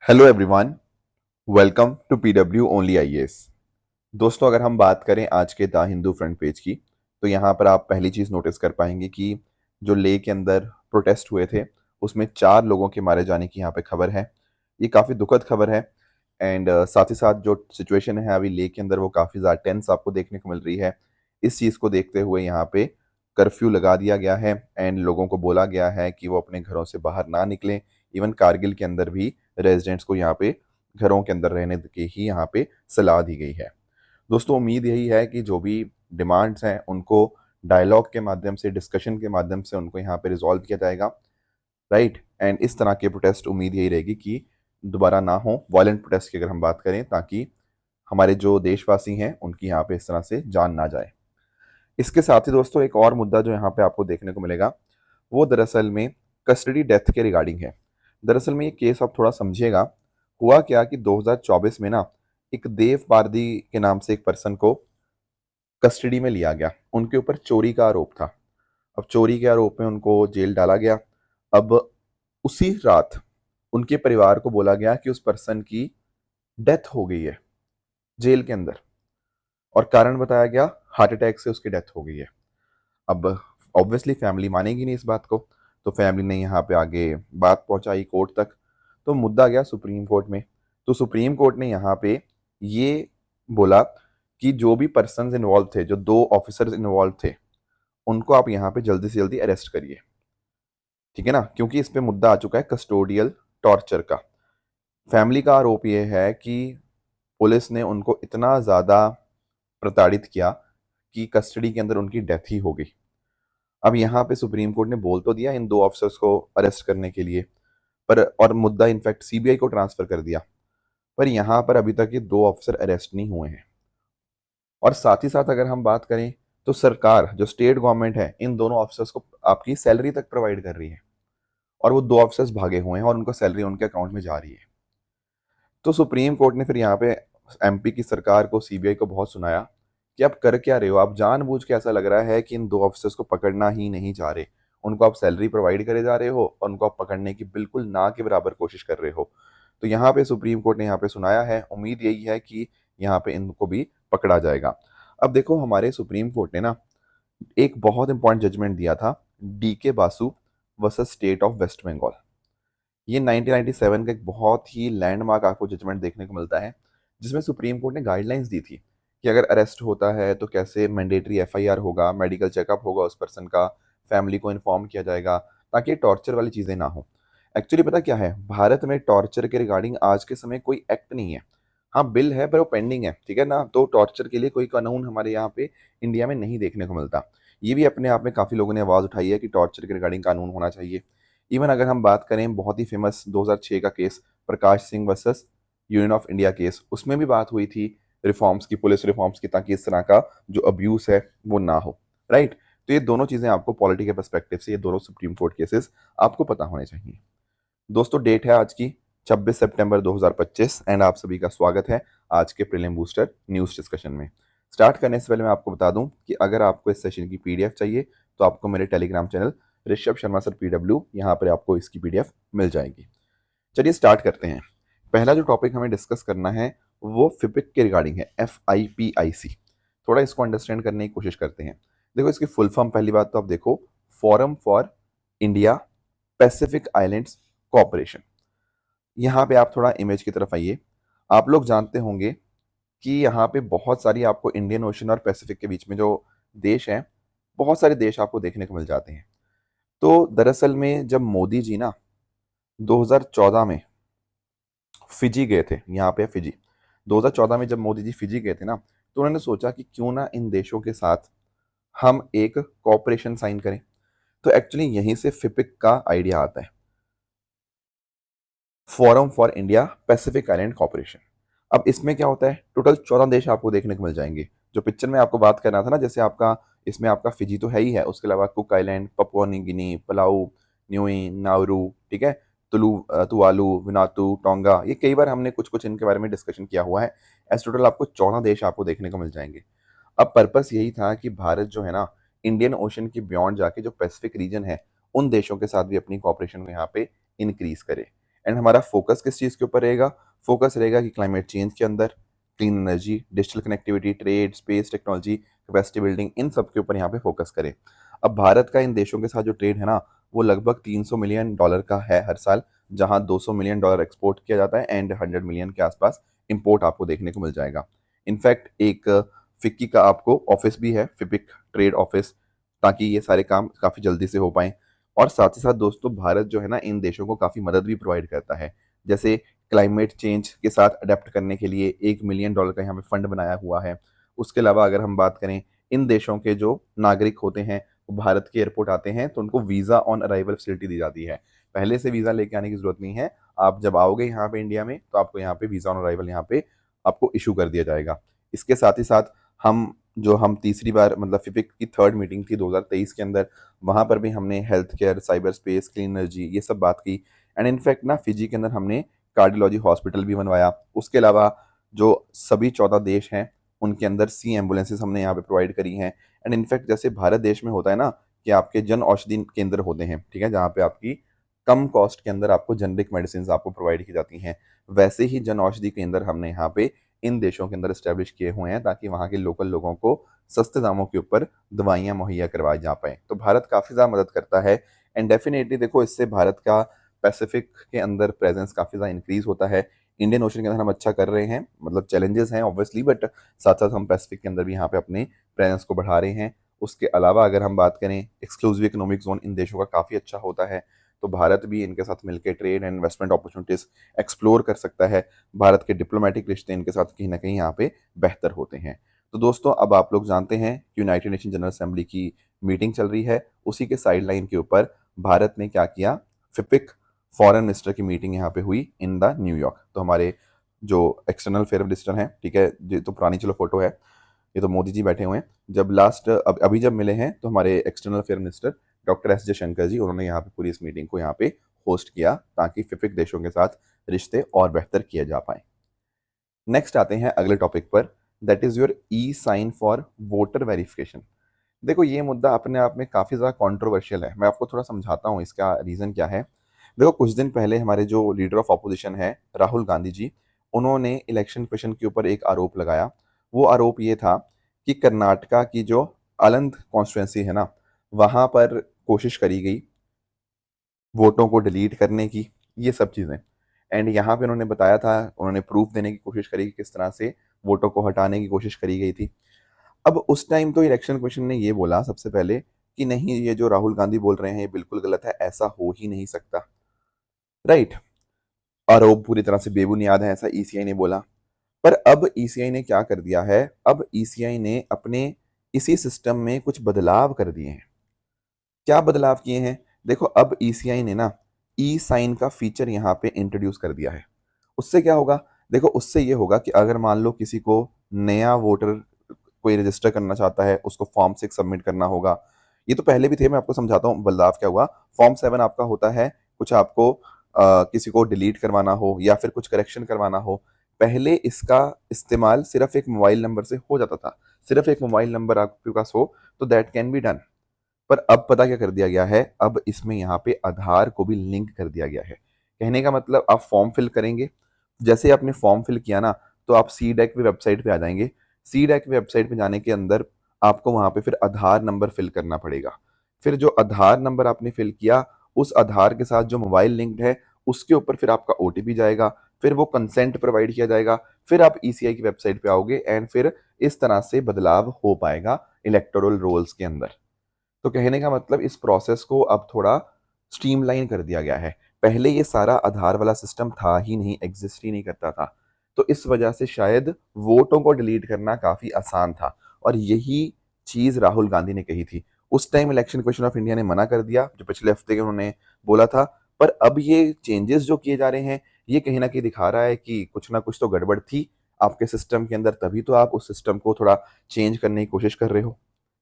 Hello everyone, welcome to PW only IAS. दोस्तों, अगर हम बात करें आज के द हिंदू फ्रंट पेज की, तो यहाँ पर आप पहली चीज़ नोटिस कर पाएंगे कि जो लेह के अंदर प्रोटेस्ट हुए थे उसमें 4 लोगों के मारे जाने की यहाँ पे खबर है। ये काफ़ी दुखद खबर है। एंड साथ ही साथ जो सिचुएशन है अभी लेह के अंदर वो काफ़ी ज़्यादा टेंस आपको देखने को मिल रही है। इस चीज़ को देखते हुए यहाँ पे कर्फ्यू लगा दिया गया है एंड लोगों को बोला गया है कि वो अपने घरों से बाहर ना निकलें। इवन कारगिल के अंदर भी रेजिडेंट्स को यहाँ पे घरों के अंदर रहने की ही यहाँ पे सलाह दी गई है। दोस्तों, उम्मीद यही है कि जो भी डिमांड्स हैं उनको डायलॉग के माध्यम से, डिस्कशन के माध्यम से उनको यहाँ पे रिजॉल्व किया जाएगा। राइट। एंड इस तरह के प्रोटेस्ट, उम्मीद यही रहेगी कि दोबारा ना हो वायलेंट प्रोटेस्ट की, अगर हम बात करें, ताकि हमारे जो देशवासी हैं उनकी यहाँ पे इस तरह से जान ना जाए। इसके साथ ही दोस्तों एक और मुद्दा जो यहाँ पे आपको देखने को मिलेगा वो दरअसल में कस्टडी डेथ के रिगार्डिंग है। दरअसल में ये केस आप थोड़ा समझिएगा। हुआ क्या कि 2024 में ना एक देव पारदी के नाम से एक पर्सन को कस्टडी में लिया गया। उनके ऊपर चोरी का आरोप था। अब चोरी के आरोप में उनको जेल डाला गया। अब उसी रात उनके परिवार को बोला गया कि उस पर्सन की डेथ हो गई है जेल के अंदर, और कारण बताया गया हार्ट अटैक से उसकी डेथ हो गई है। अब ऑब्वियसली फैमिली मानेगी नहीं इस बात को, तो फैमिली ने यहाँ पे आगे बात पहुंचाई कोर्ट तक। तो मुद्दा गया सुप्रीम कोर्ट में। तो सुप्रीम कोर्ट ने यहाँ पे ये बोला कि जो भी पर्सन इन्वॉल्व थे, जो 2 ऑफिसर्स इन्वॉल्व थे, उनको आप यहाँ पे जल्दी से जल्दी अरेस्ट करिए। ठीक है ना, क्योंकि इस पे मुद्दा आ चुका है कस्टोडियल टॉर्चर का। फैमिली का आरोप ये है कि पुलिस ने उनको इतना ज़्यादा प्रताड़ित किया कि कस्टडी के अंदर उनकी डेथ ही हो गई। अब यहाँ पे सुप्रीम कोर्ट ने बोल तो दिया इन 2 ऑफिसर्स को अरेस्ट करने के लिए, पर और मुद्दा इनफैक्ट सीबीआई को ट्रांसफर कर दिया, पर यहाँ पर अभी तक ये 2 ऑफिसर अरेस्ट नहीं हुए हैं। और साथ ही साथ अगर हम बात करें तो सरकार, जो स्टेट गवर्नमेंट है, इन दोनों ऑफिसर्स को आपकी सैलरी तक प्रोवाइड कर रही है, और वो 2 ऑफिसर्स भागे हुए हैं और उनको सैलरी उनके अकाउंट में जा रही है। तो सुप्रीम कोर्ट ने फिर यहाँ पे एमपी की सरकार को, सीबीआई को बहुत सुनाया कि आप कर क्या रहे हो। आप जानबूझ के, ऐसा लग रहा है कि इन 2 ऑफिसर्स को पकड़ना ही नहीं चाह रहे, उनको आप सैलरी प्रोवाइड करे जा रहे हो और उनको आप पकड़ने की बिल्कुल ना के बराबर कोशिश कर रहे हो। तो यहाँ पे सुप्रीम कोर्ट ने यहाँ पे सुनाया है। उम्मीद यही है कि यहाँ पे इनको भी पकड़ा जाएगा। अब देखो, हमारे सुप्रीम कोर्ट ने ना एक बहुत इंपॉर्टेंट जजमेंट दिया था, DK Basu versus state of West Bengal. ये 1997 का एक बहुत ही लैंडमार्क आपको जजमेंट देखने को मिलता है, जिसमें सुप्रीम कोर्ट ने गाइडलाइंस दी थी कि अगर अरेस्ट होता है तो कैसे मैंडेटरी एफआईआर होगा, मेडिकल चेकअप होगा उस पर्सन का, फैमिली को इन्फॉर्म किया जाएगा, ताकि टॉर्चर वाली चीज़ें ना हो। एक्चुअली पता क्या है, भारत में टॉर्चर के रिगार्डिंग आज के समय कोई एक्ट नहीं है। हाँ, बिल है पर वो पेंडिंग है, ठीक है ना। तो टॉर्चर के लिए कोई कानून हमारे यहाँ पे इंडिया में नहीं देखने को मिलता। ये भी अपने आप में काफ़ी लोगों ने आवाज़ उठाई है कि टॉर्चर के रिगार्डिंग कानून होना चाहिए। इवन अगर हम बात करें बहुत ही फेमस 2006 का case, Prakash Singh versus union of India case, उसमें भी बात हुई थी रिफॉर्म्स की, पुलिस रिफॉर्म्स की, ताकि इस तरह का जो अब्यूज है वो ना हो। राइट। तो ये दोनों चीज़ें आपको पॉलिटी के पर्सपेक्टिव से, ये दोनों सुप्रीम कोर्ट केसेस आपको पता होने चाहिए। दोस्तों, डेट है आज की 26 सितंबर 2025 एंड आप सभी का स्वागत है आज के प्रीलिम बूस्टर न्यूज़ डिस्कशन में। स्टार्ट करने से पहले मैं आपको बता दूं कि अगर आपको इस सेशन की पीडीएफ चाहिए तो आपको मेरे Telegram channel Rishabh Sharma sir PW, यहाँ पर आपको इसकी पीडीएफ मिल जाएगी। चलिए स्टार्ट करते हैं। पहला जो टॉपिक हमें डिस्कस करना है वो फिपिक के रिगार्डिंग है, FIPIC। थोड़ा इसको अंडरस्टैंड करने की कोशिश करते हैं। देखो, इसकी फुल फॉर्म, पहली बात तो आप देखो, forum for India Pacific islands cooperation. यहाँ पे आप थोड़ा इमेज की तरफ आइए। आप लोग जानते होंगे कि यहाँ पे बहुत सारी आपको इंडियन ओशन और पैसिफिक के बीच में जो देश हैं, बहुत सारे देश आपको देखने को मिल जाते हैं। तो दरअसल में जब मोदी जी ना 2014 में फिजी गए थे, यहाँ पे फिजी, 2014 में जब मोदी जी फिजी गए थे ना, तो उन्होंने सोचा कि क्यों ना इन देशों के साथ हम एक कॉपरेशन साइन करें। तो एक्चुअली यहीं से फिपिक का आइडिया आता है, forum for India Pacific island cooperation. अब इसमें क्या होता है, टोटल 14 देश आपको देखने को मिल जाएंगे। जो पिक्चर में आपको बात करना था ना, जैसे आपका इसमें आपका फिजी तो है ही है, उसके अलावा Cook Island, Papua New Guinea, Palau, Niue, Nauru, ठीक है, तुवालू, विनातू, टोंगा, ये कई बार हमने कुछ कुछ इनके बारे में डिस्कशन किया हुआ है। ऐसे टोटल आपको 14 देश आपको देखने को मिल जाएंगे। अब पर्पस यही था कि भारत जो है ना, इंडियन ओशन के बियॉन्ड जाके जो पैसिफिक रीजन है, उन देशों के साथ भी अपनी कॉपरेशन को यहाँ पे इंक्रीज करे। एंड हमारा फोकस किस चीज़ के ऊपर रहेगा? फोकस रहेगा कि क्लाइमेट चेंज के अंदर, clean energy, digital connectivity, trade, space technology, capacity building, इन सब के ऊपर यहाँ पे फोकस करें। अब भारत का इन देशों के साथ जो ट्रेड है ना, वो लगभग $300 मिलियन का है हर साल, जहाँ $200 मिलियन एक्सपोर्ट किया जाता है एंड 100 मिलियन के आसपास इम्पोर्ट आपको देखने को मिल जाएगा। इनफैक्ट एक फिक्की का आपको ऑफिस भी है, फिपिक ट्रेड ऑफिस, ताकि ये सारे काम काफ़ी जल्दी से हो पाएँ। और साथ ही साथ दोस्तों, भारत जो है ना, इन देशों को काफ़ी मदद भी प्रोवाइड करता है। जैसे क्लाइमेट चेंज के साथ अडेप्ट करने के लिए $1 मिलियन का यहाँ पे फंड बनाया हुआ है। उसके अलावा अगर हम बात करें, इन देशों के जो नागरिक होते हैं, वो भारत के एयरपोर्ट आते हैं तो उनको वीज़ा ऑन अराइवल फैसिलिटी दी जाती है। पहले से वीज़ा लेके आने की ज़रूरत नहीं है। आप जब आओगे यहाँ पे इंडिया में, तो आपको यहाँ पे वीज़ा ऑन अराइवल यहाँ पे आपको इश्यू कर दिया जाएगा। इसके साथ ही साथ हम तीसरी बार, मतलब फिपिक की थर्ड मीटिंग थी 2023 के अंदर, वहाँ पर भी हमने health care, cyber space, clean energy, ये सब बात की। एंड इनफैक्ट ना, फिजी के अंदर हमने कार्डियोलॉजी हॉस्पिटल भी बनवाया। उसके अलावा जो सभी 14 देश हैं, उनके अंदर सी एम्बुलेंसेज हमने यहाँ पे प्रोवाइड करी हैं। एंड इनफैक्ट जैसे भारत देश में होता है ना, कि आपके जन औषधि केंद्र होते हैं, ठीक है, जहाँ पे आपकी कम कॉस्ट के अंदर आपको जेनरिक मेडिसिन आपको प्रोवाइड की जाती हैं, वैसे ही जन औषधि केंद्र हमने यहाँ पे इन देशों के अंदर इस्टेब्लिश किए हुए हैं, ताकि वहाँ के लोकल लोगों को सस्ते दामों के ऊपर दवाइयाँ मुहैया करवाई जा पाएँ। तो भारत काफ़ी ज़्यादा मदद करता है। एंड डेफिनेटली देखो, इससे भारत का पैसिफिक के अंदर प्रेजेंस काफ़ी ज़्यादा इंक्रीज होता है। इंडियन ओशन के अंदर हम अच्छा कर रहे हैं, मतलब चैलेंजेस हैं ऑब्वियसली, बट साथ साथ हम पैसिफिक के अंदर भी यहाँ पे अपने प्रेजेंस को बढ़ा रहे हैं। उसके अलावा अगर हम बात करें, एक्सक्लूसिव इकोनॉमिक जोन इन देशों का काफ़ी अच्छा होता है, तो भारत भी इनके साथ मिलकर trade and investment opportunities explore कर सकता है। भारत के डिप्लोमेटिक रिश्ते इनके साथ कहीं ना कहीं यहाँ पे बेहतर होते हैं। तो दोस्तों, अब आप लोग जानते हैं कि यूनाइटेड नेशन जनरल असेंबली की मीटिंग चल रही है, उसी के साइड लाइन के ऊपर भारत ने क्या किया, फिपिक फॉरेन मिनिस्टर की मीटिंग यहाँ पे हुई इन द न्यूयॉर्क। तो हमारे जो एक्सटर्नल अफेयर मिनिस्टर हैं, ठीक है, ये तो पुरानी चलो फोटो है, ये तो मोदी जी बैठे हुए हैं। जब लास्ट अभी जब मिले हैं, तो हमारे external affair minister doctor S Jaishankar ji, उन्होंने यहाँ पे पूरी इस मीटिंग को यहाँ पे होस्ट किया, ताकि फिपिक देशों के साथ रिश्ते और बेहतर किए जा पाए। नेक्स्ट आते हैं अगले टॉपिक पर, that is your e sign for voter verification. देखो, ये मुद्दा अपने आप में काफ़ी ज़्यादा कंट्रोवर्शियल है। मैं आपको थोड़ा समझाता हूँ इसका रीज़न क्या है। देखो, कुछ दिन पहले हमारे जो लीडर ऑफ ऑपोजिशन है, राहुल गांधी जी, उन्होंने इलेक्शन कमीशन के ऊपर एक आरोप लगाया। वो आरोप ये था कि कर्नाटका की जो अलंद कॉन्स्टिट्यूंसी है ना, वहाँ पर कोशिश करी गई वोटों को डिलीट करने की, ये सब चीज़ें। एंड यहाँ पे उन्होंने बताया था, उन्होंने प्रूफ देने की कोशिश करी कि किस तरह से वोटों को हटाने की कोशिश करी गई थी। अब उस टाइम तो इलेक्शन कमीशन ने ये बोला सबसे पहले कि नहीं, ये जो राहुल गांधी बोल रहे हैं ये बिल्कुल गलत है, ऐसा हो ही नहीं सकता, राइट। आरोप पूरी तरह से बेबुनियाद है, ऐसा ईसीआई ने बोला। पर अब ईसीआई ने क्या कर दिया है, अब ईसीआई ने अपने इसी सिस्टम में कुछ बदलाव कर दिए हैं। क्या बदलाव किए हैं? देखो, अब ईसीआई ने ना ई साइन का फीचर यहाँ पे इंट्रोड्यूस कर दिया है। उससे क्या होगा? देखो, उससे ये होगा कि अगर मान लो किसी को नया वोटर कोई रजिस्टर करना चाहता है, उसको फॉर्म 6 सबमिट करना होगा। ये तो पहले भी थे, मैं आपको समझाता हूँ बदलाव क्या हुआ। फॉर्म 7 आपका होता है, कुछ आपको किसी को डिलीट करवाना हो या फिर कुछ करेक्शन करवाना हो। पहले इसका इस्तेमाल सिर्फ एक मोबाइल नंबर से हो जाता था। सिर्फ एक मोबाइल नंबर आपके पास हो तो दैट कैन बी डन। पर अब पता क्या कर दिया गया है, अब इसमें यहाँ पे आधार को भी लिंक कर दिया गया है। कहने का मतलब, आप फॉर्म फिल करेंगे, जैसे आपने फॉर्म फिल किया ना, तो आप सी डैक की वेबसाइट पे आ जाएंगे। सी डैक की वेबसाइट पे जाने के अंदर आपको वहां पे फिर आधार नंबर फिल करना पड़ेगा। फिर जो आधार नंबर आपने फिल किया, उस आधार के साथ जो मोबाइल लिंक्ड है, उसके ऊपर फिर आपका ओटीपी जाएगा, फिर वो कंसेंट प्रोवाइड किया जाएगा, फिर आप ईसीआई की वेबसाइट पे आओगे एंड फिर इस तरह से बदलाव हो पाएगा इलेक्टोरल रोल्स के अंदर। तो कहने का मतलब, इस प्रोसेस को अब थोड़ा स्ट्रीमलाइन कर दिया गया है। पहले ये सारा आधार वाला सिस्टम था ही नहीं, एग्जिस्ट ही नहीं करता था। तो इस वजह से शायद वोटों को डिलीट करना काफी आसान था, और यही चीज राहुल गांधी ने कही थी। उस time election commission of India ने मना कर दिया, जो पिछले हफ्ते के उन्होंने बोला था। पर अब ये चेंजेस जो किए जा रहे हैं, ये कहीं ना कहीं दिखा रहा है कि कुछ ना कुछ तो गड़बड़ थी आपके सिस्टम के अंदर, तभी तो आप उस सिस्टम को थोड़ा चेंज करने की कोशिश कर रहे हो,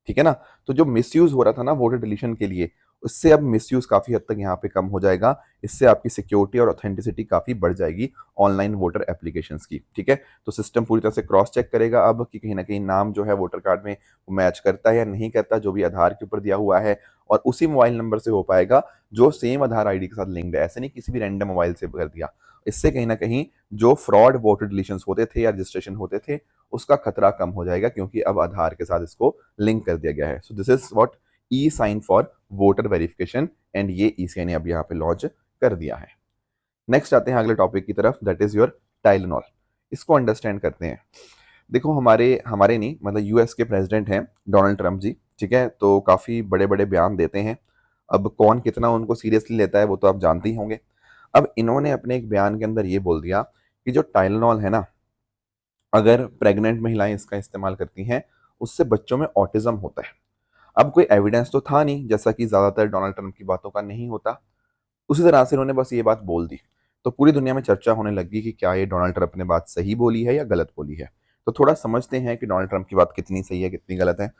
ठीक है ना। तो जो मिसयूज हो रहा था ना वोटर डिलीशन के लिए, इससे अब मिसयूज़ काफ़ी हद तक यहाँ पे कम हो जाएगा। इससे आपकी सिक्योरिटी और ऑथेंटिसिटी काफ़ी बढ़ जाएगी ऑनलाइन वोटर एप्लीकेशंस की, ठीक है? तो सिस्टम पूरी तरह से क्रॉस चेक करेगा अब कि कहीं न कहीं नाम जो है वोटर कार्ड में वो मैच करता है या नहीं करता, जो भी आधार के ऊपर दिया हुआ है, और उसी मोबाइल नंबर से हो पाएगा जो सेम आधार आईडी के साथ लिंक्ड है। ऐसे नहीं किसी भी रैंडम मोबाइल से कर दिया। इससे कहीं न कहीं जो फ्रॉड वोटर डिलीशंस होते थे या रजिस्ट्रेशन होते थे, उसका खतरा कम हो जाएगा, क्योंकि अब आधार के साथ इसको लिंक कर दिया गया है। So this is what e sign for voter verification, and ये ईसीआई ने अब यहाँ पे लॉन्च कर दिया है। नेक्स्ट आते हैं अगले टॉपिक की तरफ, दैट इज योर टाइलेनॉल। इसको अंडरस्टैंड करते हैं। देखो, हमारे हमारे नहीं, मतलब यूएस के प्रेसिडेंट हैं डोनाल्ड ट्रंप जी, ठीक है? तो काफ़ी बड़े बड़े बयान देते हैं। अब कौन कितना उनको सीरियसली लेता है वो तो आप जानते ही होंगे। अब इन्होंने अपने एक बयान के अंदर ये बोल दिया कि जो टाइलेनॉल है ना, अगर प्रेग्नेंट महिलाएं इसका इस्तेमाल करती हैं, उससे बच्चों में ऑटिज्म होता है। अब कोई एविडेंस तो था नहीं, जैसा कि ज़्यादातर डोनाल्ड ट्रंप की बातों का नहीं होता। उसी तरह से उन्होंने बस ये बात बोल दी। तो पूरी दुनिया में चर्चा होने लगी कि क्या ये डोनाल्ड ट्रंप ने बात सही बोली है या गलत बोली है। तो थोड़ा समझते हैं कि डोनाल्ड ट्रंप की बात कितनी सही है, कितनी गलत है।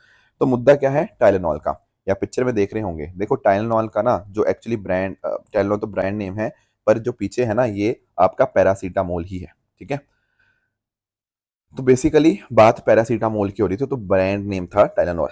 तो मुद्दा क्या है टाइलेनॉल का, या पिक्चर में देख रहे होंगे। देखो, टाइलेनॉल का ना जो एक्चुअली ब्रांड, टाइलेनॉल तो ब्रांड नेम है, पर जो पीछे है ना ये आपका पैरासीटामोल ही है, ठीक है? तो बेसिकली बात पैरासीटामोल की हो रही थी, तो ब्रांड नेम था टाइलेनॉल।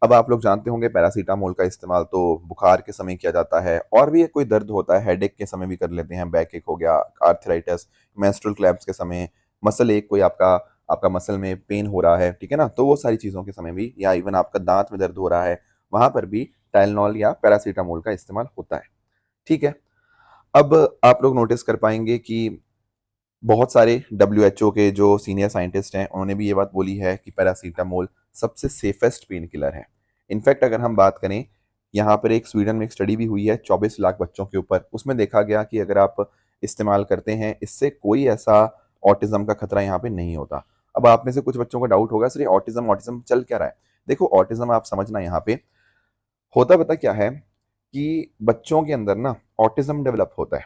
अब आप लोग जानते होंगे पैरासीटामोल का इस्तेमाल तो बुखार के समय किया जाता है, और भी कोई दर्द होता है हेडेक के समय भी कर लेते हैं, बैक एक हो गया, आर्थराइटिस, मेंस्ट्रुअल क्रैम्प्स के समय, मसल एक, कोई आपका आपका मसल में पेन हो रहा है, ठीक है ना, तो वो सारी चीज़ों के समय भी, या इवन आपका दांत में दर्द हो रहा है, वहां पर भी टाइलेनॉल या पैरासीटामोल का इस्तेमाल होता है, ठीक है? अब आप लोग नोटिस कर पाएंगे कि बहुत सारे डब्ल्यूएचओ के जो सीनियर साइंटिस्ट हैं उन्होंने भी ये बात बोली है कि पैरासीटामोल सबसे सेफेस्ट पेन किलर है। इनफैक्ट अगर हम बात करें, यहाँ पर एक स्वीडन में एक स्टडी भी हुई है 24 लाख बच्चों के ऊपर, उसमें देखा गया कि अगर आप इस्तेमाल करते हैं इससे कोई ऐसा ऑटिज्म का खतरा यहाँ पे नहीं होता। अब आप में से कुछ बच्चों को डाउट होगा, सर ये ऑटिज्म ऑटिज्म चल क्या रहा है? देखो, ऑटिज्म आप समझना, यहाँ पे होता पता क्या है कि बच्चों के अंदर ना ऑटिज्म डेवलप होता है।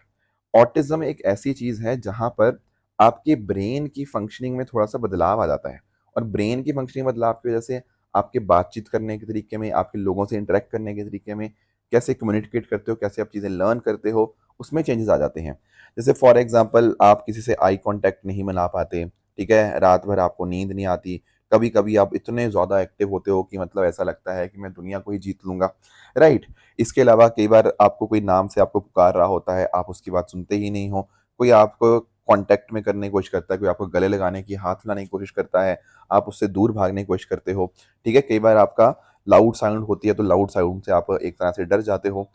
ऑटिज्म एक ऐसी चीज है जहां पर आपके ब्रेन की फंक्शनिंग में थोड़ा सा बदलाव आ जाता है, और ब्रेन की फंक्शनिंग बदलाव की वजह से आपके बातचीत करने के तरीके में, आपके लोगों से इंटरेक्ट करने के तरीके में, कैसे कम्युनिकेट करते हो, कैसे आप चीज़ें लर्न करते हो, उसमें चेंजेस आ जाते हैं। जैसे फॉर एग्जांपल, आप किसी से आई कांटेक्ट नहीं बना पाते, ठीक है? रात भर आपको नींद नहीं आती, कभी कभी आप इतने ज़्यादा एक्टिव होते हो कि मतलब ऐसा लगता है कि मैं दुनिया को ही जीत लूंगा, राइट? इसके अलावा कई बार आपको कोई नाम से आपको पुकार रहा होता है, आप उसकी बात सुनते ही नहीं हो, कोई आपको कांटेक्ट में करने की कोशिश करता है, कोई आपको गले लगाने की, हाथ लाने की कोशिश करता है, आप उससे दूर भागने की कोशिश करते हो, ठीक है? कई बार आपका लाउड साउंड होती है, तो लाउड साउंड से आप एक तरह से डर जाते हो।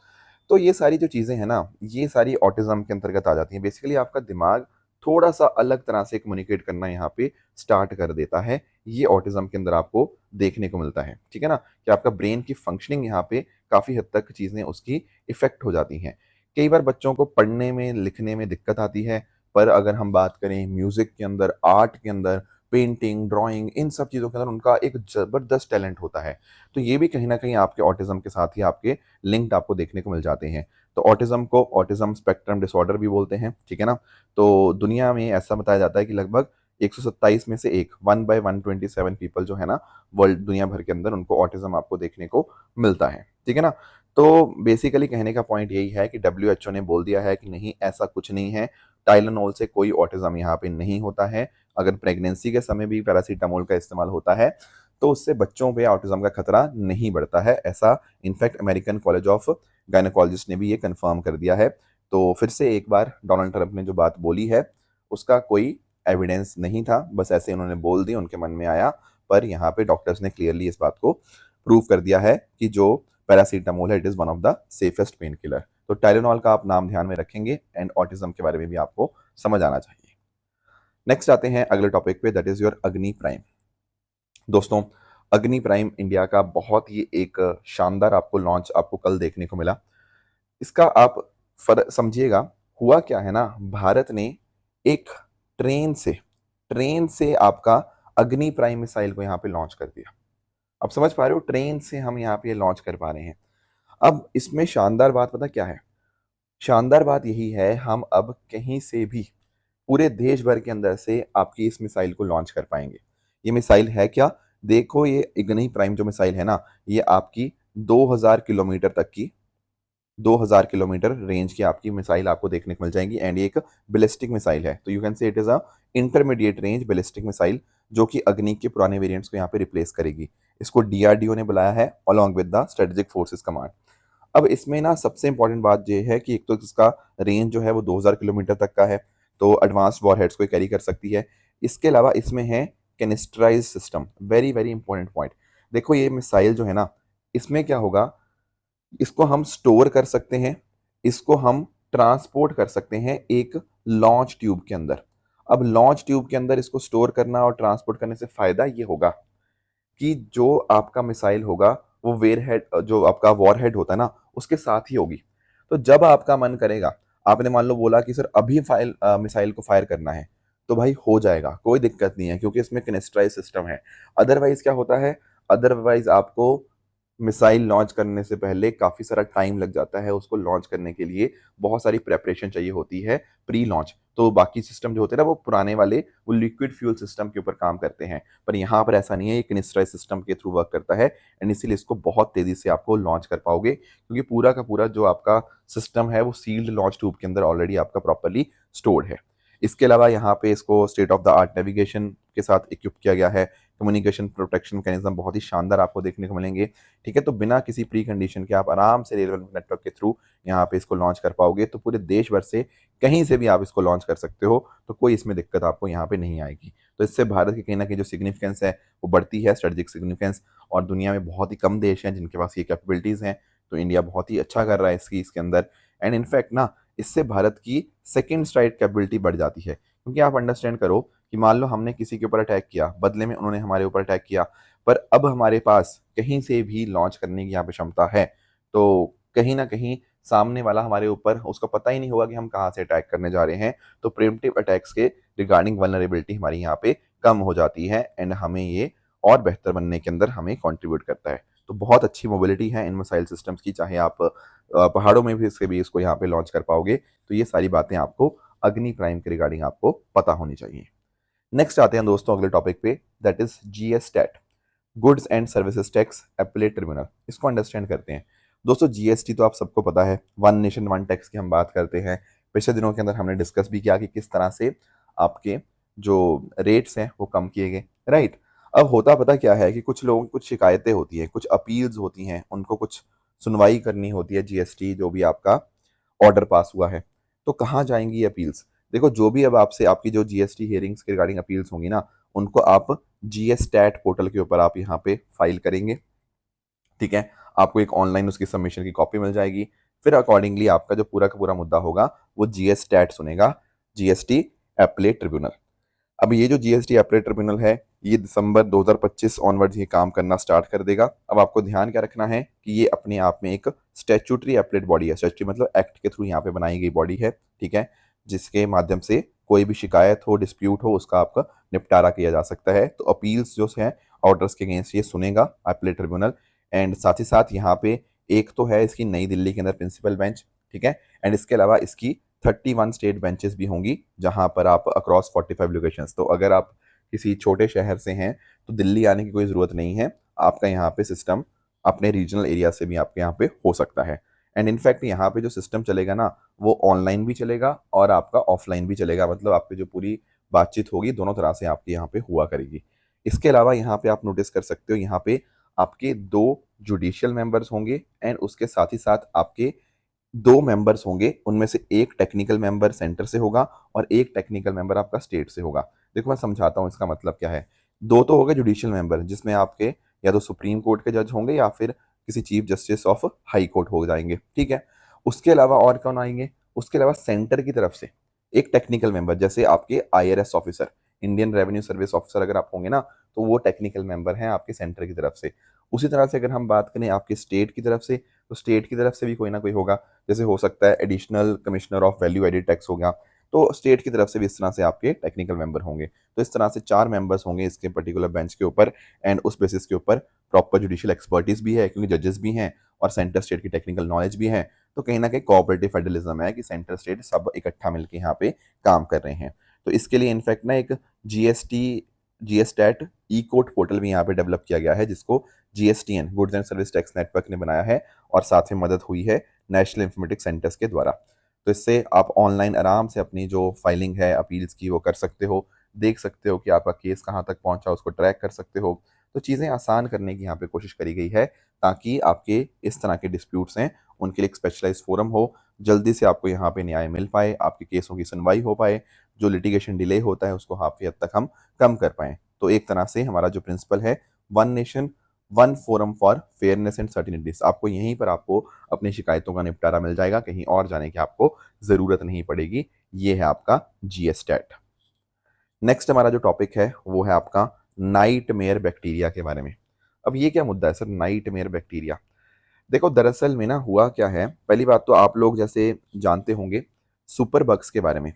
तो ये सारी जो चीज़ें हैं ना, ये सारी ऑटिज्म के अंतर्गत आ जाती हैं। बेसिकली आपका दिमाग थोड़ा-सा अलग तरह से कम्युनिकेट करना यहाँ पे स्टार्ट कर देता है। ये ऑटिज्म के अंदर आपको देखने को मिलता है, ठीक है ना? कि आपका ब्रेन की फंक्शनिंग यहाँ पे काफ़ी हद तक चीज़ें उसकी इफ़ेक्ट हो जाती हैं। कई बार बच्चों को पढ़ने में, लिखने में दिक्कत आती है, पर अगर हम बात करें म्यूज़िक के अंदर, आर्ट के अंदर, पेंटिंग, ड्राइंग, इन सब चीज़ों के अंदर उनका एक ज़बरदस्त टैलेंट होता है। तो ये भी कहीं न कहीं आपके ऑटिज्म के साथ ही आपके लिंक्ड आपको देखने को मिल जाते हैं। तो ऑटिज्म को ऑटिज्म स्पेक्ट्रम डिसऑर्डर भी बोलते हैं, ठीक है ना? तो दुनिया में ऐसा बताया जाता है कि लगभग 127 में से एक, 1 बाय 127 पीपल जो है ना, वर्ल्ड दुनिया भर के अंदर उनको ऑटिज्म आपको देखने को मिलता है, ठीक है ना? तो बेसिकली कहने का पॉइंट यही है कि डब्ल्यूएचओ ने बोल दिया है कि नहीं, ऐसा कुछ नहीं है, टाइलेनॉल से कोई ऑटिज्म यहाँ पे नहीं होता है। अगर प्रेगनेंसी के समय भी पैरासीटामोल का इस्तेमाल होता है, तो उससे बच्चों पे ऑटिज्म का खतरा नहीं बढ़ता है। ऐसा in fact American college of gynaecologist ने भी ये कंफर्म कर दिया है। तो फिर से एक बार डोनाल्ड ट्रंप ने जो बात बोली है, उसका कोई एविडेंस नहीं था, बस ऐसे उन्होंने बोल दी, उनके मन में आया। पर यहाँ पे डॉक्टर्स ने क्लियरली इस बात को प्रूव कर दिया है कि जो पैरासीटामोल है, it is one of the safest pain killer. तो टाइलेनॉल का आप नाम ध्यान में रखेंगे, एंड ऑटिज्म के बारे में भी आपको समझ आना चाहिए। नेक्स्ट आते हैं अगले टॉपिक पे, दैट इज़ योर अग्नि प्राइम। दोस्तों, अग्नि प्राइम इंडिया का बहुत ही एक शानदार आपको लॉन्च आपको कल देखने को मिला। इसका आप समझिएगा, हुआ क्या है ना, भारत ने एक ट्रेन से आपका अग्नि प्राइम मिसाइल को यहाँ पे लॉन्च कर दिया। आप समझ पा रहे हो, ट्रेन से हम यहाँ पे लॉन्च कर पा रहे हैं। अब इसमें शानदार बात पता क्या है? शानदार बात यही है, हम अब कहीं से भी पूरे देश भर के अंदर से आपकी इस मिसाइल को लॉन्च कर पाएंगे। ये मिसाइल है क्या? देखो, ये अग्नि प्राइम जो मिसाइल है ना, ये आपकी 2000 किलोमीटर तक की 2000 किलोमीटर रेंज की आपकी मिसाइल आपको देखने को मिल जाएंगी, एंड ये एक बैलिस्टिक मिसाइल है, तो you can say it is a intermediate range ballistic missile, जो कि अग्नि के पुराने वेरिएंट्स को यहाँ पे रिप्लेस करेगी। इसको डीआरडीओ ने बुलाया है along with the strategic forces command. अब इसमें ना सबसे इंपॉर्टेंट बात ये है कि एक तो इसका रेंज जो है वो 2000 किलोमीटर तक का है, तो एडवांस वॉरहेड्स को कैरी कर सकती है। इसके अलावा इसमें है canisterise system, very very important point. देखो ये मिसाइल जो है ना, इसमें क्या होगा, इसको हम स्टोर कर सकते हैं, इसको हम ट्रांसपोर्ट कर सकते हैं एक लॉन्च ट्यूब के अंदर। अब लॉन्च ट्यूब के अंदर इसको स्टोर करना और ट्रांसपोर्ट करने से फायदा ये होगा कि जो आपका मिसाइल होगा वो वेयर जो आपका वॉर हेड होता है ना, उसके साथ ही होगी। तो जब आपका मन करेगा, आपने मान लो बोला कि सर अभी मिसाइल को फायर करना है, तो भाई हो जाएगा, कोई दिक्कत नहीं है, क्योंकि इसमें कनेस्ट्राइज सिस्टम है। अदरवाइज क्या होता है, अदरवाइज आपको मिसाइल लॉन्च करने से पहले काफ़ी सारा टाइम लग जाता है, उसको लॉन्च करने के लिए बहुत सारी प्रेपरेशन चाहिए होती है प्री लॉन्च। तो बाकी सिस्टम जो होते हैं ना, वो पुराने वाले वो लिक्विड फ्यूल सिस्टम के ऊपर काम करते हैं, पर यहाँ पर ऐसा नहीं है, ये कनिस्ट्राइज सिस्टम के थ्रू वर्क करता है, एंड इसीलिए इसको बहुत तेज़ी से आपको लॉन्च कर पाओगे, क्योंकि पूरा का पूरा जो आपका सिस्टम है वो सील्ड लॉन्च ट्यूब के अंदर ऑलरेडी आपका प्रॉपरली स्टोर्ड है। इसके अलावा यहाँ पे इसको state of the art navigation के साथ इक्विप किया गया है, कम्युनिकेशन प्रोटेक्शन मैकेनिज्म बहुत ही शानदार आपको देखने को मिलेंगे। ठीक है, तो बिना किसी प्री कंडीशन के आप आराम से रेलवे नेटवर्क के थ्रू यहाँ पे इसको लॉन्च कर पाओगे, तो पूरे देश भर से कहीं से भी आप इसको लॉन्च कर सकते हो, तो कोई इसमें दिक्कत आपको यहाँ पे नहीं आएगी। तो इससे भारत की कहीं ना कहीं जो सिग्निफिकेंस है वो बढ़ती है, स्ट्रेटेजिक सिग्निफिकेंस, और दुनिया में बहुत ही कम देश हैं जिनके पास ये कैपेबिलिटीज़ हैं, तो इंडिया बहुत ही अच्छा कर रहा है इसके अंदर। एंड इनफैक्ट ना, इससे भारत की सेकेंड स्ट्राइक कैपेबिलिटी बढ़ जाती है, क्योंकि आप अंडरस्टैंड करो कि मान लो हमने किसी के ऊपर अटैक किया, बदले में उन्होंने हमारे ऊपर अटैक किया, पर अब हमारे पास कहीं से भी लॉन्च करने की यहाँ पे क्षमता है, तो कहीं ना कहीं सामने वाला हमारे ऊपर, उसको पता ही नहीं होगा कि हम कहाँ से अटैक करने जा रहे हैं, तो प्रिवेंटिव अटैक्स के रिगार्डिंग वल्नरेबिलिटी हमारी यहाँ पे कम हो जाती है, एंड हमें ये और बेहतर बनने के अंदर हमें कंट्रीब्यूट करता है। तो बहुत अच्छी मोबिलिटी है इन मिसाइल सिस्टम्स की, चाहे आप पहाड़ों में भी इसको यहाँ पे लॉन्च कर पाओगे, तो ये सारी बातें आपको अग्नि प्राइम के रिगार्डिंग आपको पता होनी चाहिए। नेक्स्ट आते हैं दोस्तों अगले टॉपिक पे, that is GSTAT, goods and services tax appellate tribunal. इसको अंडरस्टैंड करते हैं। दोस्तों जीएसटी तो आप सबको पता है, वन नेशन वन टैक्स की हम बात करते हैं। पिछले दिनों के अंदर हमने डिस्कस भी किया कि किस तरह से आपके जो रेट्स हैं वो कम किए गए, राइट। अब होता पता क्या है कि कुछ लोगों की कुछ शिकायतें होती हैं, कुछ अपील्स होती हैं, उनको कुछ सुनवाई करनी होती है, जीएसटी जो भी आपका ऑर्डर पास हुआ है, तो कहाँ जाएंगी ये अपील्स। देखो जो भी अब आपसे आपकी जो जीएसटी हियरिंग्स के रिगार्डिंग अपील्स होंगी ना, उनको आप जीएसटैट पोर्टल के ऊपर आप यहाँ पे फाइल करेंगे। ठीक है, आपको एक ऑनलाइन उसकी सबमिशन की कॉपी मिल जाएगी, फिर अकॉर्डिंगली आपका जो पूरा का पूरा मुद्दा होगा वो जीएसटैट सुनेगा, जीएसटी एपलेट ट्रिब्यूनल। अब ये जो जीएसटी एपलेट ट्रिब्यूनल है, ये दिसंबर 2025 ऑनवर्ड्स ये काम करना स्टार्ट कर देगा। अब आपको ध्यान क्या रखना है कि ये अपने आप में एक स्टैट्यूटरी एपलेट बॉडी है, स्टैट्यूटरी मतलब एक्ट के थ्रू यहाँ पे बनाई गई बॉडी है, ठीक है, जिसके माध्यम से कोई भी शिकायत हो, डिस्प्यूट हो, उसका आपका निपटारा किया जा सकता है। तो अपील्स जो है ऑर्डर्स के अगेंस्ट ये सुनेगा एपलेट ट्रिब्यूनल। एंड साथ ही साथ यहाँ पे एक तो है इसकी नई दिल्ली के अंदर प्रिंसिपल बेंच, ठीक है, एंड इसके अलावा इसकी 31 स्टेट बेंचेस भी होंगी, जहां पर आप अक्रॉस 45 लोकेशंस, तो अगर आप किसी छोटे शहर से हैं तो दिल्ली आने की कोई ज़रूरत नहीं है, आपका यहाँ पे सिस्टम अपने रीजनल एरिया से भी आपके यहाँ पे हो सकता है। एंड इनफैक्ट यहाँ पे जो सिस्टम चलेगा ना, वो ऑनलाइन भी चलेगा और आपका ऑफलाइन भी चलेगा, मतलब आपकी जो पूरी बातचीत होगी दोनों तरह से आपकी यहाँ पे हुआ करेगी। इसके अलावा यहाँ पे आप नोटिस कर सकते हो, यहाँ पे आपके 2 जुडिशियल मेंबर्स होंगे, एंड उसके साथ ही साथ आपके 2 मेंबर्स होंगे, उनमें से एक टेक्निकल मेंबर सेंटर से होगा और एक टेक्निकल मेंबर आपका स्टेट से होगा। देखो मैं समझाता हूँ इसका मतलब क्या है। 2 तो हो गए जुडिशियल मेंबर, जिसमें आपके या तो सुप्रीम कोर्ट के जज होंगे या फिर किसी chief justice of high court हो जाएंगे, ठीक है। उसके अलावा और कौन आएंगे, उसके अलावा सेंटर की तरफ से एक टेक्निकल मेंबर, जैसे आपके IRS officer, Indian revenue service officer अगर आप होंगे ना, तो वो टेक्निकल मेंबर हैं आपके सेंटर की तरफ से। उसी तरह से अगर हम बात करें आपके स्टेट की तरफ से, तो स्टेट की तरफ से भी कोई ना कोई होगा, जैसे हो सकता है additional commissioner of value added tax हो गया, तो स्टेट की तरफ से भी इस तरह से आपके टेक्निकल मेंबर होंगे। तो इस तरह से 4 मेंबर्स होंगे इसके पर्टिकुलर बेंच के ऊपर, एंड उस बेसिस के ऊपर प्रॉपर जुडिशियल एक्सपर्टीज भी है, क्योंकि जजेस भी हैं और सेंटर स्टेट की टेक्निकल नॉलेज भी है, तो कहीं ना कहीं कोऑपरेटिव फेडरलिज्म है कि सेंटर स्टेट सब इकट्ठा मिलकर यहाँ पे काम कर रहे हैं। तो इसके लिए इनफैक्ट ना एक जीएसटी जीएसटैट ई कोर्ट पोर्टल भी यहाँ पे डेवलप किया गया है, जिसको GSTN goods and service tax network ने बनाया है और साथ में मदद हुई है नेशनल इंफॉर्मेटिक्स सेंटर्स के द्वारा। तो इससे आप ऑनलाइन आराम से अपनी जो फाइलिंग है अपील्स की वो कर सकते हो, देख सकते हो कि आपका केस कहाँ तक पहुंचा, उसको ट्रैक कर सकते हो। तो चीज़ें आसान करने की यहाँ पे कोशिश करी गई है ताकि आपके इस तरह के डिस्प्यूट्स हैं उनके लिए एक स्पेशलाइज्ड फोरम हो, जल्दी से आपको यहाँ पे न्याय मिल पाए, आपके केसों की सुनवाई हो पाए, जो लिटिगेशन डिले होता है उसको काफ़ी हद तक हम कम कर पाएँ। तो एक तरह से हमारा जो प्रिंसिपल है, one nation one forum for fairness and certainties, आपको यहीं पर आपको अपनी शिकायतों का निपटारा मिल जाएगा, कहीं और जाने की आपको ज़रूरत नहीं पड़ेगी। ये है आपका जीएसटैट। नेक्स्ट हमारा जो टॉपिक है वो है आपका नाइटमेयर बैक्टीरिया के बारे में। अब ये क्या मुद्दा है सर, नाइटमेयर बैक्टीरिया? देखो दरअसल में ना हुआ क्या है, पहली बात तो आप लोग जैसे जानते होंगे सुपर बग्स के बारे में,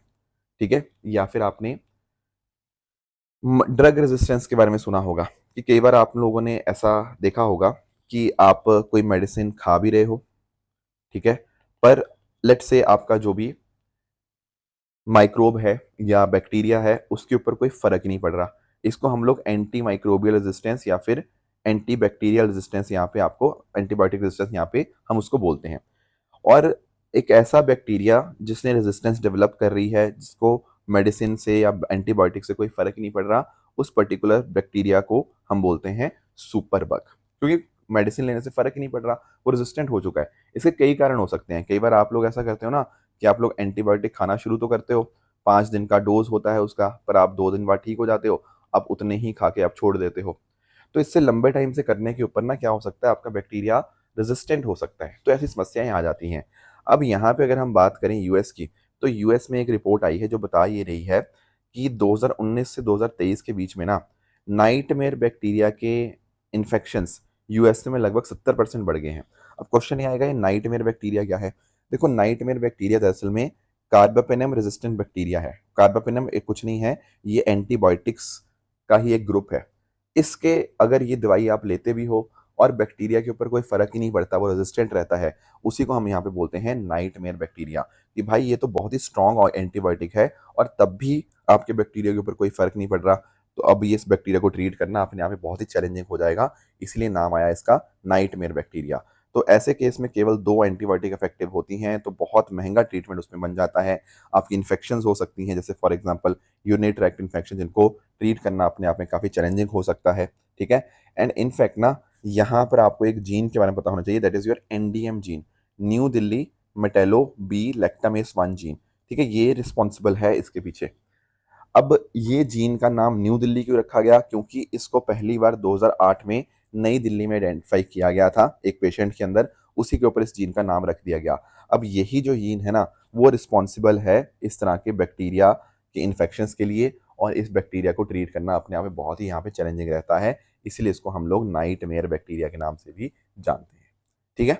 ठीक है, या फिर आपने ड्रग रेजिस्टेंस के बारे में सुना होगा कि कई बार आप लोगों ने ऐसा देखा होगा कि आप कोई मेडिसिन खा भी रहे हो, ठीक है, पर लेट्स से आपका जो भी माइक्रोब है या बैक्टीरिया है उसके ऊपर कोई फर्क नहीं पड़ रहा। इसको हम लोग एंटी माइक्रोबियल रेजिस्टेंस या फिर एंटी बैक्टीरियल रेजिस्टेंस, यहाँ पे आपको एंटीबायोटिक रेजिस्टेंस यहाँ पे हम उसको बोलते हैं। और एक ऐसा बैक्टीरिया जिसने रेजिस्टेंस डेवलप कर रही है, जिसको मेडिसिन से या एंटीबायोटिक से कोई फर्क नहीं पड़ रहा, उस पर्टिकुलर बैक्टीरिया को हम बोलते हैं सुपर बग। क्योंकि मेडिसिन लेने से फर्क ही नहीं पड़ रहा, वो रेजिस्टेंट हो चुका है। इसके कई कारण हो सकते हैं। कई बार आप लोग ऐसा करते हो ना कि आप लोग एंटीबायोटिक खाना शुरू तो करते हो, 5 दिन का डोज होता है उसका, पर आप 2 दिन बाद ठीक हो जाते हो, आप उतने ही खा के आप छोड़ देते हो। तो इससे लंबे टाइम से करने के ऊपर ना क्या हो सकता है, आपका बैक्टीरिया रेजिस्टेंट हो सकता है। तो ऐसी समस्याएं आ जाती हैं। अब यहाँ पे अगर हम बात करें यूएस की, तो यूएस में एक रिपोर्ट आई है जो बता ये रही है कि 2019 से 2023 के बीच में ना नाइटमेयर बैक्टीरिया के इन्फेक्शंस यूएस में लगभग 70% बढ़ गए हैं। अब क्वेश्चन ये आएगा, ये नाइटमेयर बैक्टीरिया क्या है? देखो नाइटमेयर बैक्टीरिया दरअसल में कार्बापेनम रेजिस्टेंट बैक्टीरिया है। कार्बापेनम एक कुछ नहीं है, ये एंटीबायोटिक्स का ही एक ग्रुप है। इसके अगर ये दवाई आप लेते भी हो और बैक्टीरिया के ऊपर कोई फर्क ही नहीं पड़ता, वो रेजिस्टेंट रहता है, उसी को हम यहाँ पे बोलते हैं नाइटमेयर बैक्टीरिया। कि भाई ये तो बहुत ही स्ट्रॉन्ग और एंटीबायोटिक है और तब भी आपके बैक्टीरिया के ऊपर कोई फर्क नहीं पड़ रहा, तो अब ये इस बैक्टीरिया को ट्रीट करना अपने आप में बहुत ही चैलेंजिंग हो जाएगा। इसलिए नाम आया इसका नाइटमेयर बैक्टीरिया। तो ऐसे केस में केवल 2 एंटीबायोटिक इफेक्टिव होती हैं, तो बहुत महंगा ट्रीटमेंट उसमें बन जाता है। आपकी इन्फेक्शन हो सकती हैं, जैसे for example urinary tract infection, जिनको ट्रीट करना अपने आप में काफ़ी चैलेंजिंग हो सकता है, ठीक है। एंड इनफैक्ट ना यहाँ पर आपको एक जीन के बारे में पता होना चाहिए, that is your NDM gene, new Delhi metallo B lactamase 1 gene, ठीक है, ये रिस्पॉन्सिबल है इसके पीछे। अब ये जीन का नाम न्यू दिल्ली क्यों रखा गया? क्योंकि इसको पहली बार 2008 में नई दिल्ली में आइडेंटिफाई किया गया था एक पेशेंट के अंदर, उसी के ऊपर इस जीन का नाम रख दिया गया। अब यही जो जीन है ना, वो रिस्पॉन्सिबल है इस तरह के बैक्टीरिया के इन्फेक्शंस के लिए, और इस बैक्टीरिया को ट्रीट करना अपने आप में बहुत ही यहाँ पे चैलेंजिंग रहता है। इसलिए इसको हम लोग नाइटमेयर बैक्टीरिया के नाम से भी जानते हैं, ठीक है।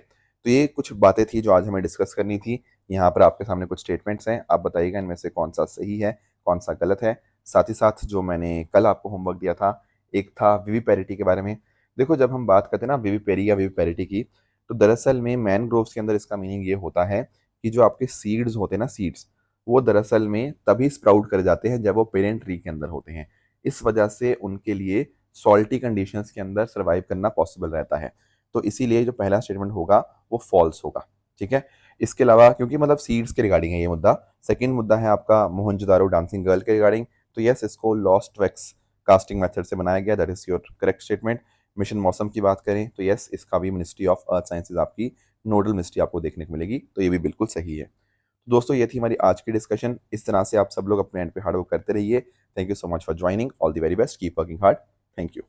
तो ये कुछ बातें थी जो आज हमें डिस्कस करनी थी। यहाँ पर आपके सामने कुछ स्टेटमेंट्स हैं, आप बताइएगा इनमें से कौन सा सही है, कौन सा गलत है। साथ ही साथ जो मैंने कल आपको होमवर्क दिया था, एक था विविपेरिटी के बारे में। देखो जब हम बात करते हैं ना विविपेरी या विविपेरिटी की, तो दरअसल में मैनग्रोव्स के अंदर इसका मीनिंग ये होता है कि जो आपके सीड्स होते हैं ना, सीड्स, वो दरअसल में तभी स्प्राउट कर जाते हैं जब वो पेरेंट ट्री के अंदर होते हैं। इस वजह से उनके लिए सॉल्टी कंडीशंस के अंदर सर्वाइव करना पॉसिबल रहता है। तो इसीलिए जो पहला स्टेटमेंट होगा वो फॉल्स होगा, ठीक है। इसके अलावा क्योंकि मतलब सीड्स के रिगार्डिंग है ये मुद्दा, सेकंड मुद्दा है आपका मोहनजोदारो डांसिंग गर्ल के रिगार्डिंग। तो यस, इसको लॉस्ट वैक्स कास्टिंग मेथड से बनाया गया, that is your correct statement. Mission मौसम की बात करें तो यस, इसका भी मिनिस्ट्री ऑफ अर्थ साइंसेज आपकी नोडल मिनिस्ट्री आपको देखने को मिलेगी, तो ये भी बिल्कुल सही है। तो दोस्तों ये थी हमारी आज की डिस्कशन। इस तरह से आप सब लोग अपने एंड पे हार्ड वर्क करते रहिए। Thank you so much for joining, all the very best, keep working hard, thank you.